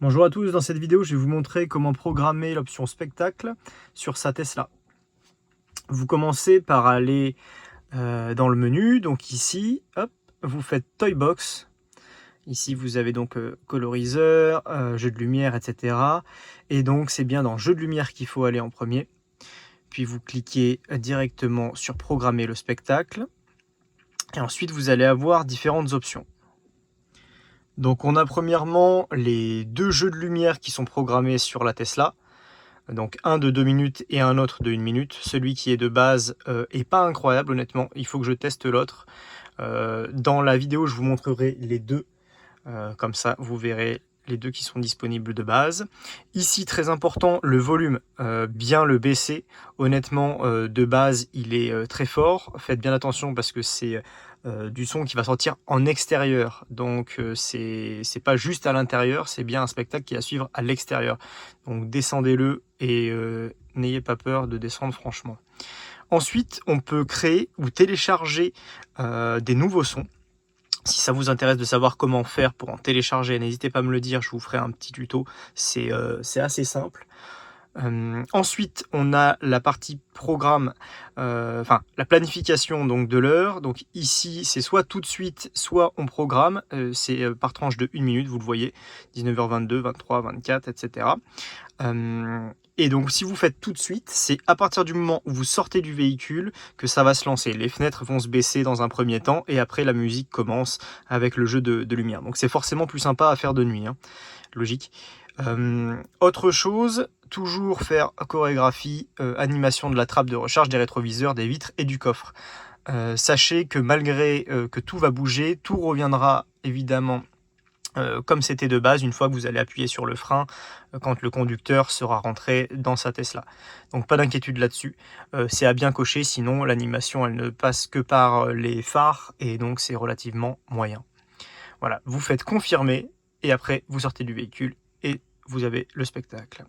Bonjour à tous, dans cette vidéo je vais vous montrer comment programmer l'option spectacle sur sa Tesla. Vous commencez par aller dans le menu, donc ici, hop, vous faites Toybox. Ici vous avez donc coloriseur, jeu de lumière, etc. Et donc c'est bien dans jeu de lumière qu'il faut aller en premier. Puis vous cliquez directement sur programmer le spectacle. Et ensuite vous allez avoir différentes options. Donc on a premièrement les deux jeux de lumière qui sont programmés sur la Tesla. Donc un de 2 minutes et un autre de 1 minute. Celui qui est de base est pas incroyable honnêtement, il faut que je teste l'autre. Dans la vidéo je vous montrerai les deux, comme ça vous verrez les deux qui sont disponibles de base. Ici très important, le volume, bien le baisser. Honnêtement de base il est très fort, faites bien attention parce que c'est du son qui va sortir en extérieur, donc c'est pas juste à l'intérieur, c'est bien un spectacle qui va suivre à l'extérieur, donc descendez-le et n'ayez pas peur de descendre franchement. Ensuite on peut créer ou télécharger des nouveaux sons. Si ça vous intéresse de savoir comment faire pour en télécharger, n'hésitez pas à me le dire, je vous ferai un petit tuto, c'est assez simple. Ensuite, on a la partie programme, enfin la planification donc de l'heure. Donc ici, c'est soit tout de suite, soit on programme. C'est par tranche de 1 minute, vous le voyez, 19h22, 23, 24, etc. Et donc si vous faites tout de suite, c'est à partir du moment où vous sortez du véhicule que ça va se lancer. Les fenêtres vont se baisser dans un premier temps et après la musique commence avec le jeu de lumière. Donc c'est forcément plus sympa à faire de nuit, hein. Logique. Autre chose, toujours faire chorégraphie, animation de la trappe de recharge, des rétroviseurs, des vitres et du coffre. Sachez que malgré que tout va bouger, tout reviendra évidemment comme c'était de base une fois que vous allez appuyer sur le frein quand le conducteur sera rentré dans sa Tesla. Donc pas d'inquiétude là-dessus, c'est à bien cocher, sinon l'animation elle ne passe que par les phares et donc c'est relativement moyen. Voilà, vous faites confirmer et après vous sortez du véhicule et vous avez le spectacle.